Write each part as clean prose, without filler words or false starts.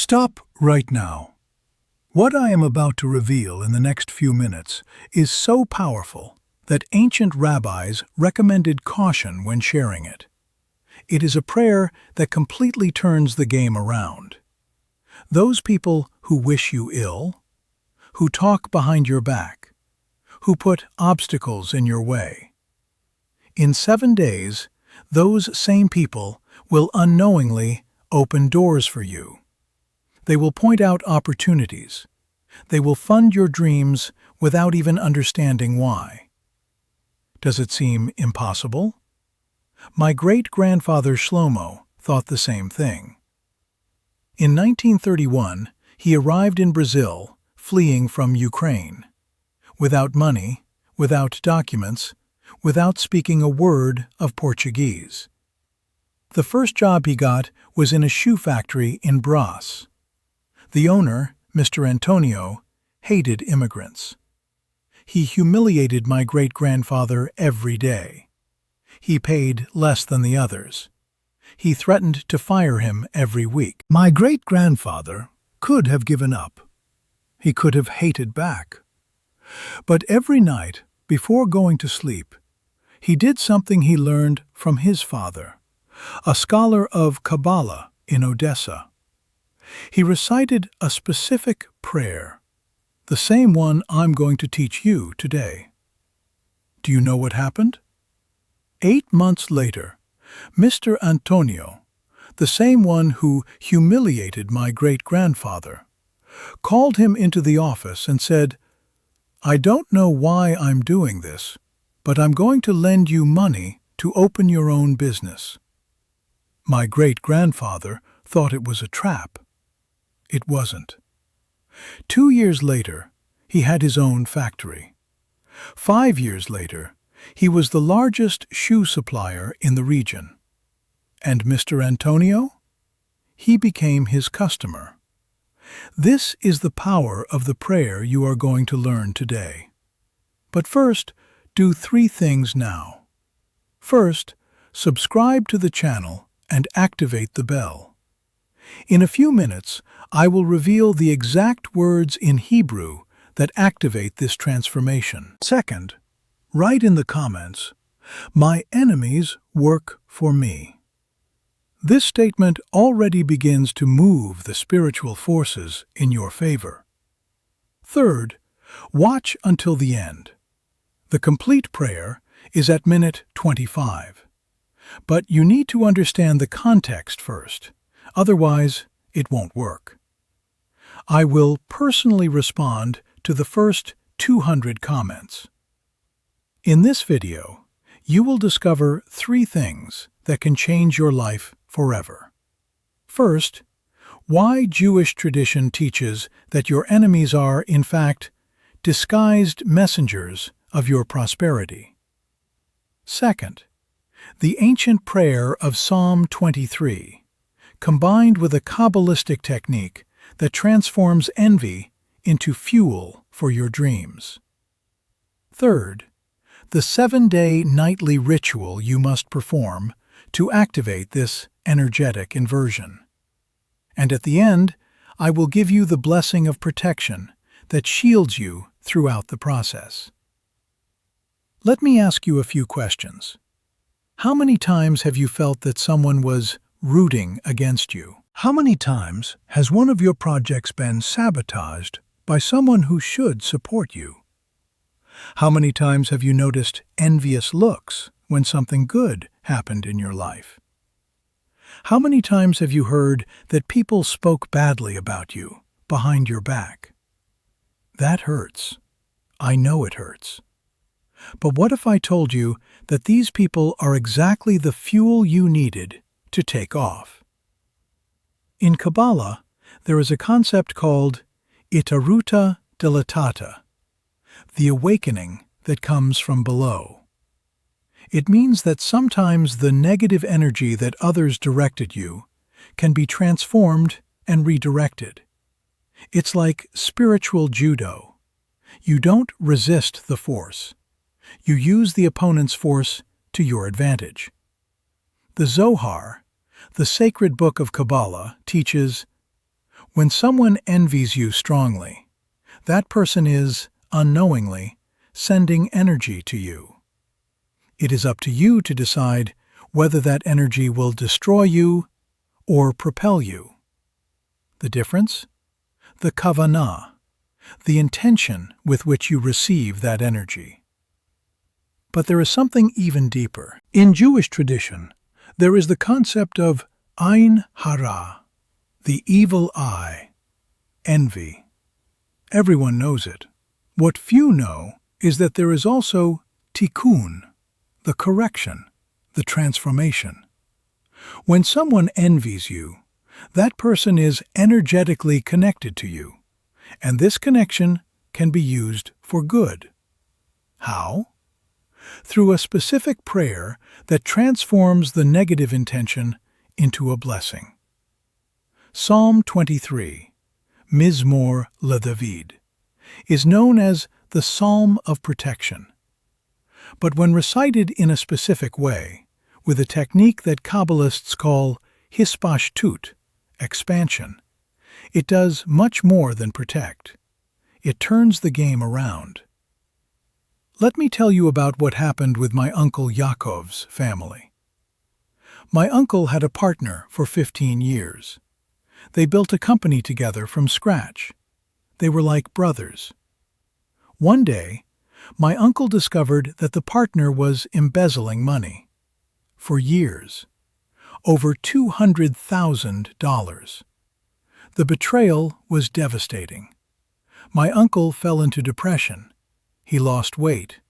Stop right now. What I am about to reveal in the next few minutes is so powerful that ancient rabbis recommended caution when sharing it. It is a prayer that completely turns the game around. Those people who wish you ill, who talk behind your back, who put obstacles in your way. In 7 days, those same people will unknowingly open doors for you. They will point out opportunities. They will fund your dreams without even understanding why. Does it seem impossible? My great-grandfather Shlomo thought the same thing. In 1931, he arrived in Brazil, fleeing from Ukraine. Without money, without documents, without speaking a word of Portuguese. The first job he got was in a shoe factory in Brás. The owner, Mr. Antonio, hated immigrants. He humiliated my great-grandfather every day. He paid less than the others. He threatened to fire him every week. My great-grandfather could have given up. He could have hated back. But every night, before going to sleep, he did something he learned from his father, a scholar of Kabbalah in Odessa. He recited a specific prayer, the same one I'm going to teach you today. Do you know what happened? 8 months later, Mr. Antonio, the same one who humiliated my great-grandfather, called him into the office and said, "I don't know why I'm doing this, but I'm going to lend you money to open your own business." My great-grandfather thought it was a trap. It wasn't. 2 years later, he had his own factory. 5 years later, he was the largest shoe supplier in the region. And Mr. Antonio? He became his customer. This is the power of the prayer you are going to learn today. But first, do 3 things now. First, subscribe to the channel and activate the bell. In a few minutes, I will reveal the exact words in Hebrew that activate this transformation. Second, write in the comments, "My enemies work for me." This statement already begins to move the spiritual forces in your favor. Third, watch until the end. The complete prayer is at minute 25. But you need to understand the context first, otherwise it won't work. I will personally respond to the first 200 comments. In this video, you will discover 3 things that can change your life forever. First, why Jewish tradition teaches that your enemies are, in fact, disguised messengers of your prosperity. Second, the ancient prayer of Psalm 23, combined with a Kabbalistic technique that transforms envy into fuel for your dreams. Third, the 7-day nightly ritual you must perform to activate this energetic inversion. And at the end, I will give you the blessing of protection that shields you throughout the process. Let me ask you a few questions. How many times have you felt that someone was rooting against you? How many times has one of your projects been sabotaged by someone who should support you? How many times have you noticed envious looks when something good happened in your life? How many times have you heard that people spoke badly about you behind your back? That hurts. I know it hurts. But what if I told you that these people are exactly the fuel you needed to take off? In Kabbalah, there is a concept called Itaruta Dilatata, the awakening that comes from below. It means that sometimes the negative energy that others directed you can be transformed and redirected. It's like spiritual judo. You don't resist the force. You use the opponent's force to your advantage. The Zohar, the sacred book of Kabbalah, teaches, When someone envies you strongly, that person is, unknowingly, sending energy to you. It is up to you to decide whether that energy will destroy you or propel you. The difference? The kavanah, the intention with which you receive that energy. But there is something even deeper. In Jewish tradition, there is the concept of Ein Hara, the evil eye, envy. Everyone knows it. What few know is that there is also tikkun, the correction, the transformation. When someone envies you, that person is energetically connected to you, and this connection can be used for good. How? Through a specific prayer that transforms the negative intention into a blessing. Psalm 23, Mizmor LeDavid, is known as the Psalm of Protection. But when recited in a specific way, with a technique that Kabbalists call hispashtut, expansion, it does much more than protect. It turns the game around. Let me tell you about what happened with my uncle Yaakov's family. My uncle had a partner for 15 years. They built a company together from scratch. They were like brothers. One day, my uncle discovered that the partner was embezzling money. For years. Over $200,000. The betrayal was devastating. My uncle fell into depression. He lost weight.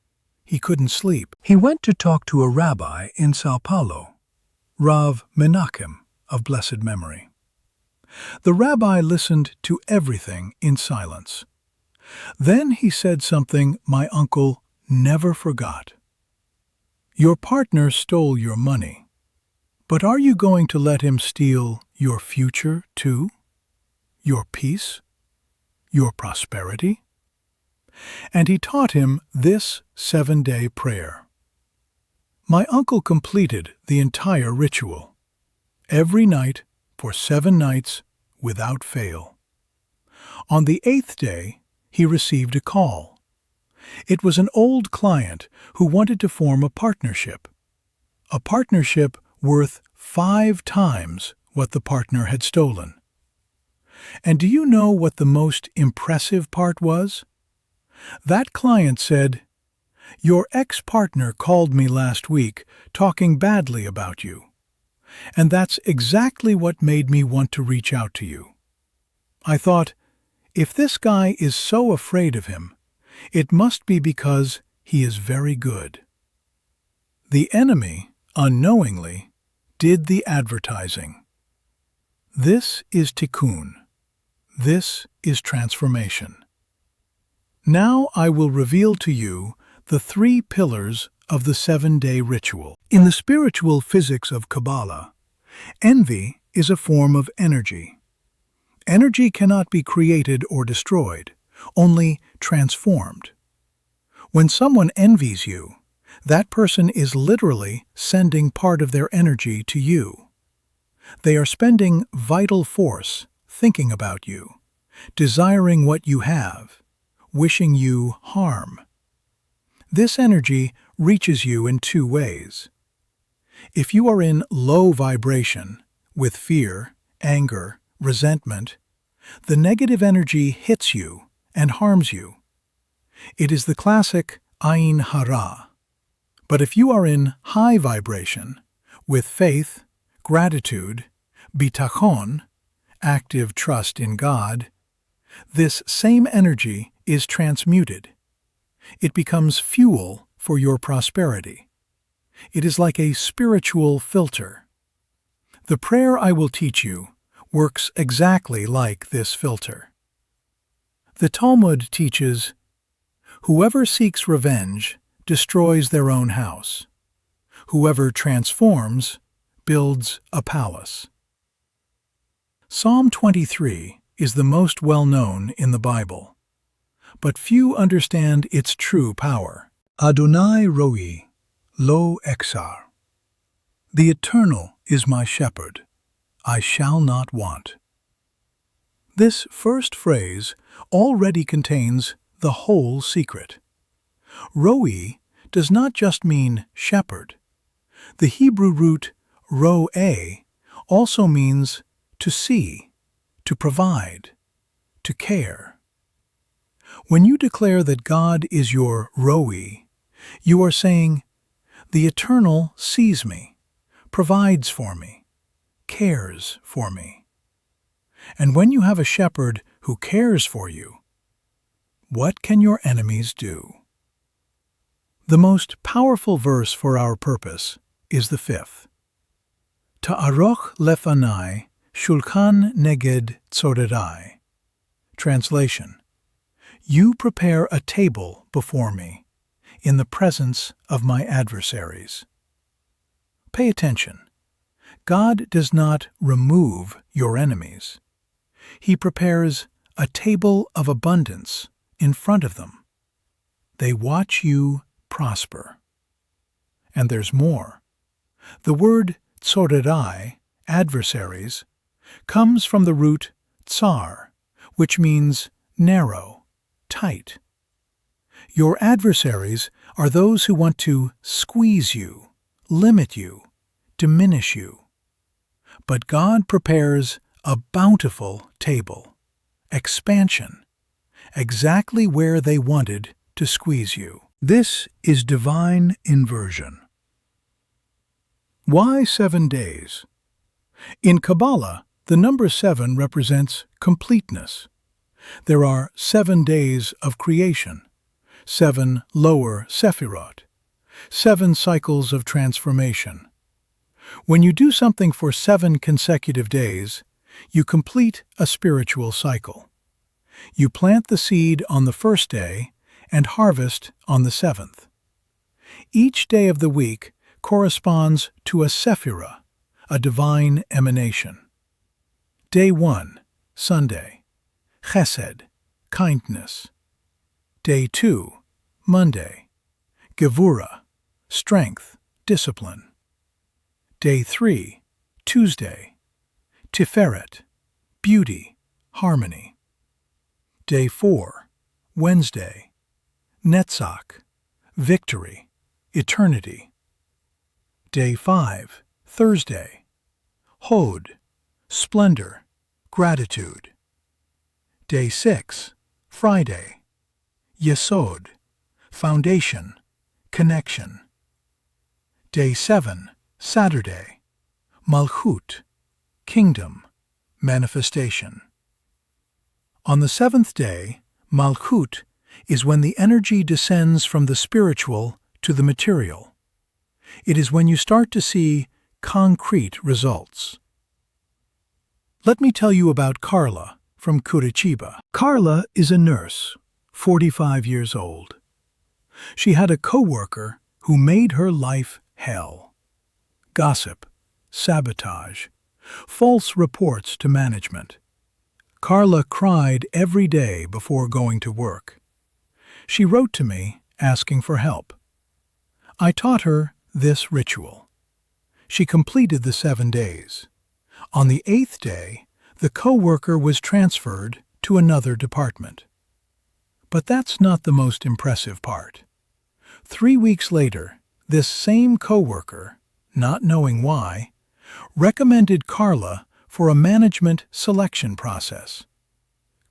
He couldn't sleep. He went to talk to a rabbi in Sao Paulo, Rav Menachem of blessed memory. The rabbi listened to everything in silence. Then he said something my uncle never forgot. Your partner stole your money, but are you going to let him steal your future too? Your peace? Your prosperity? And he taught him this 7-day prayer. My uncle completed the entire ritual, every night for 7 nights without fail. On the 8th day, he received a call. It was an old client who wanted to form a partnership worth 5 times what the partner had stolen. And do you know what the most impressive part was? That client said, "Your ex-partner called me last week talking badly about you. And that's exactly what made me want to reach out to you. I thought, if this guy is so afraid of him, it must be because he is very good." The enemy, unknowingly, did the advertising. This is tikkun. This is transformation. Now I will reveal to you the 3 pillars of the 7-day ritual. In the spiritual physics of Kabbalah, envy is a form of energy. Energy cannot be created or destroyed, only transformed. When someone envies you, that person is literally sending part of their energy to you. They are spending vital force thinking about you, desiring what you have, wishing you harm. This energy reaches you in 2 ways. If you are in low vibration, with fear, anger, resentment, the negative energy hits you and harms you. It is the classic Ein Hara. But if you are in high vibration, with faith, gratitude, bitachon, active trust in God, this same energy is transmuted. It becomes fuel for your prosperity. It is like a spiritual filter. The prayer I will teach you works exactly like this filter. The Talmud teaches, "Whoever seeks revenge destroys their own house. Whoever transforms builds a palace." Psalm 23 is the most well-known in the Bible, but few understand its true power. Adonai Roi, lo exar. The Eternal is my shepherd, I shall not want. This first phrase already contains the whole secret. Roi does not just mean shepherd. The Hebrew root ro'eh also means to see, to provide, to care. When you declare that God is your Roi, you are saying, "The Eternal sees me, provides for me, cares for me." And when you have a shepherd who cares for you, what can your enemies do? The most powerful verse for our purpose is the fifth. Ta'aroch lefanai shulchan neged tzorerai. Translation: You prepare a table before me, in the presence of my adversaries. Pay attention. God does not remove your enemies. He prepares a table of abundance in front of them. They watch you prosper. And there's more. The word tzorerai, adversaries, comes from the root tsar, which means narrow, tight. Your adversaries are those who want to squeeze you, limit you, diminish you. But God prepares a bountiful table, expansion, exactly where they wanted to squeeze you. This is divine inversion. Why 7 days? In Kabbalah, the number 7 represents completeness. There are 7 days of creation, 7 lower Sephirot, 7 cycles of transformation. When you do something for 7 consecutive days, you complete a spiritual cycle. You plant the seed on the first day and harvest on the 7th. Each day of the week corresponds to a Sephirah, a divine emanation. Day 1, Sunday, Chesed, kindness. Day 2, Monday, Gevurah, strength, discipline. Day 3, Tuesday, Tiferet, beauty, harmony. Day 4, Wednesday, Netzach, victory, eternity. Day 5, Thursday, Hod, splendor, gratitude. Day 6, Friday, Yesod, foundation, connection. Day 7, Saturday, Malchut, kingdom, manifestation. On the 7th day, Malchut, is when the energy descends from the spiritual to the material. It is when you start to see concrete results. Let me tell you about Carla from Curitiba. Carla is a nurse, 45 years old. She had a coworker who made her life hell. Gossip, sabotage, false reports to management. Carla cried every day before going to work. She wrote to me asking for help. I taught her this ritual. She completed the 7 days. On the 8th day, the coworker was transferred to another department. But that's not the most impressive part. 3 weeks later, this same coworker, not knowing why, recommended Carla for a management selection process.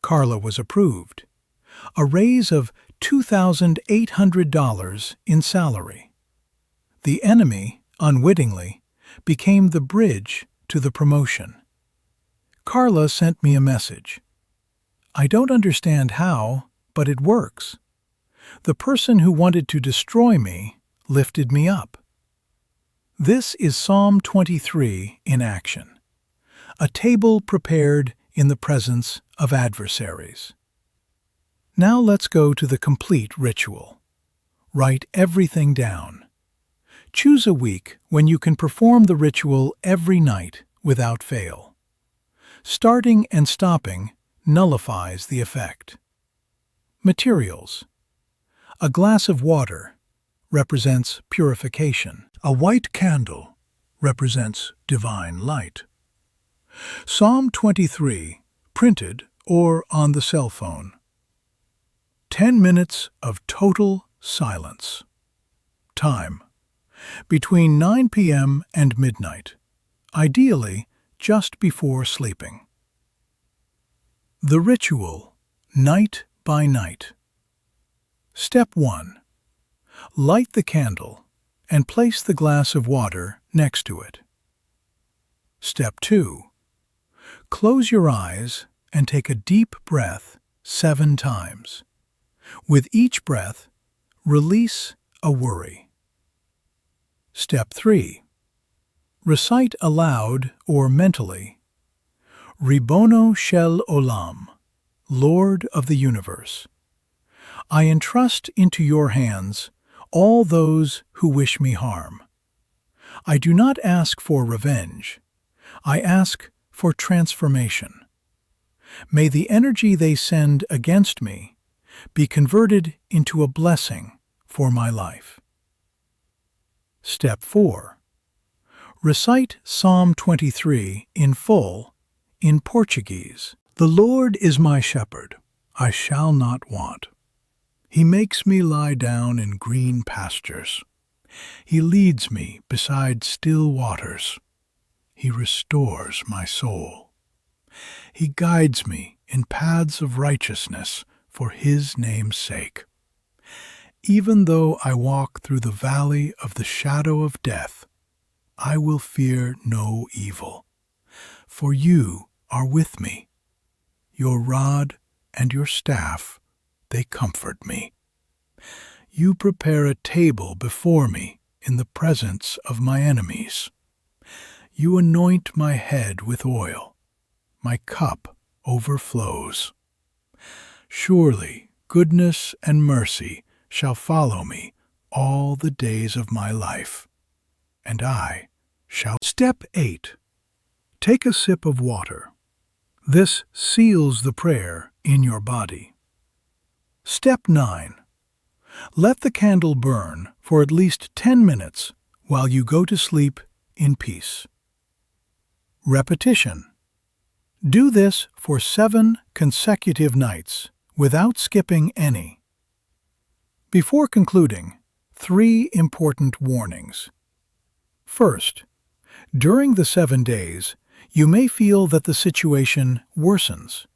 Carla was approved. A raise of $2,800 in salary. The enemy, unwittingly, became the bridge to the promotion. Carla sent me a message. I don't understand how, but it works. The person who wanted to destroy me lifted me up. This is Psalm 23 in action. A table prepared in the presence of adversaries. Now let's go to the complete ritual. Write everything down. Choose a week when you can perform the ritual every night without fail. Starting and stopping nullifies the effect. Materials. A glass of water represents purification. A white candle represents divine light. Psalm 23, printed or on the cell phone. 10 minutes of total silence. Time: between 9 p.m. and midnight, ideally just before sleeping. The ritual, night by night. Step 1. Light the candle and place the glass of water next to it. Step 2. Close your eyes and take a deep breath 7 times. With each breath, release a worry. Step 3. Recite aloud or mentally, Ribono shel Olam, Lord of the Universe. I entrust into your hands all those who wish me harm. I do not ask for revenge. I ask for transformation. May the energy they send against me be converted into a blessing for my life. Step 4. Recite Psalm 23 in full in Portuguese. The Lord is my shepherd, I shall not want. He makes me lie down in green pastures. He leads me beside still waters. He restores my soul. He guides me in paths of righteousness for His name's sake. Even though I walk through the valley of the shadow of death, I will fear no evil, for you are with me. Your rod and your staff, they comfort me. You prepare a table before me in the presence of my enemies. You anoint my head with oil. My cup overflows. Surely goodness and mercy shall follow me all the days of my life, and I shall. Step 8. Take a sip of water. This seals the prayer in your body. Step 9. Let the candle burn for at least 10 minutes while you go to sleep in peace. Repetition. Do this for 7 consecutive nights without skipping any. Before concluding, 3 important warnings. First, during the 7 days, you may feel that the situation worsens.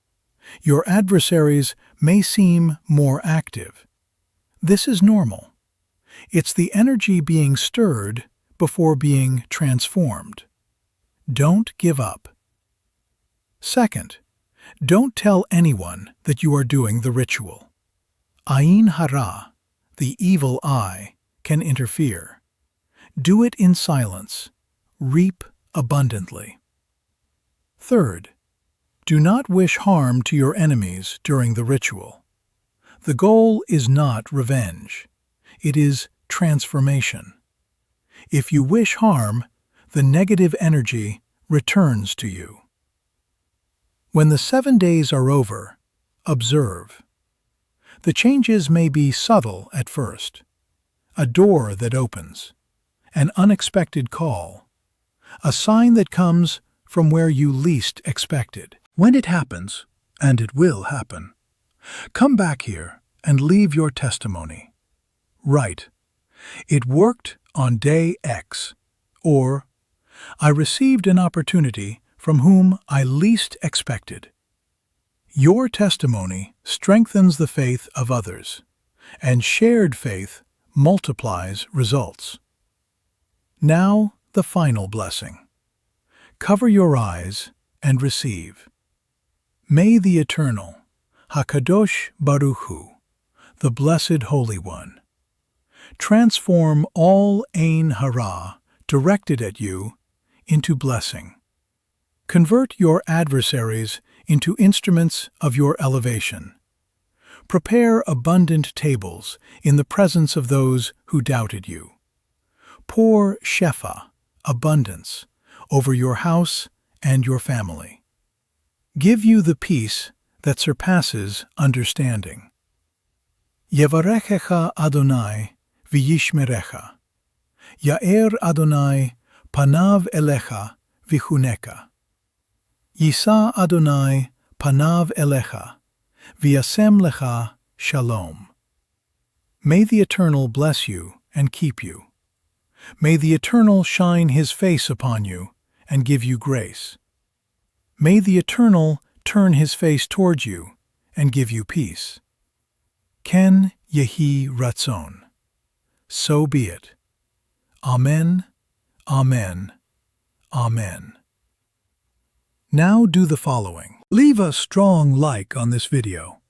Your adversaries may seem more active. This is normal. It's the energy being stirred before being transformed. Don't give up. Second, don't tell anyone that you are doing the ritual. Ain hara, the evil eye, can interfere. Do it in silence. Reap abundantly. Third, do not wish harm to your enemies during the ritual. The goal is not revenge. It is transformation. If you wish harm, the negative energy returns to you. When the 7 days are over, observe. The changes may be subtle at first. A door that opens, an unexpected call, a sign that comes from where you least expected. When it happens, and it will happen, come back here and leave your testimony. Write, "It worked on day X," or "I received an opportunity from whom I least expected." Your testimony strengthens the faith of others, and shared faith multiplies results. Now, the final blessing. Cover your eyes and receive. May the Eternal, HaKadosh Baruch Hu, the Blessed Holy One, transform all Ein Hara directed at you into blessing. Convert your adversaries into instruments of your elevation. Prepare abundant tables in the presence of those who doubted you. Pour shefa, abundance, over your house and your family. Give you the peace that surpasses understanding. Yevarechecha Adonai v'yishmerecha. Ya'er Adonai panav elecha v'chuneka. Yisa Adonai panav elecha, v'yasem lecha shalom. May the Eternal bless you and keep you. May the Eternal shine his face upon you and give you grace. May the Eternal turn his face towards you and give you peace. Ken Yehi Ratzon. So be it. Amen, Amen, Amen. Now do the following. Leave a strong like on this video.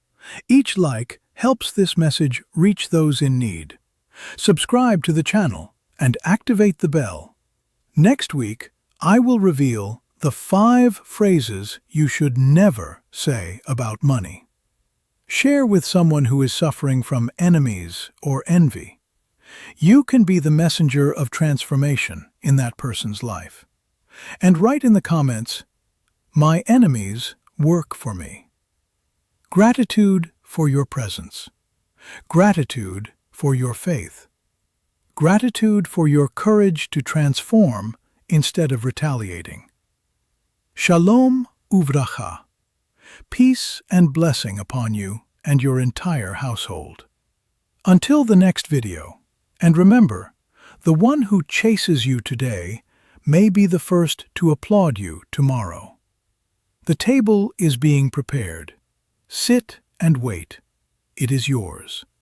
Each like helps this message reach those in need. Subscribe to the channel and activate the bell. Next week, I will reveal the 5 phrases you should never say about money. Share with someone who is suffering from enemies or envy. You can be the messenger of transformation in that person's life. And write in the comments, "My enemies work for me." Gratitude for your presence. Gratitude for your faith. Gratitude for your courage to transform instead of retaliating. Shalom uvracha. Peace and blessing upon you and your entire household. Until the next video, and remember, the one who chases you today may be the first to applaud you tomorrow. The table is being prepared. Sit and wait. It is yours.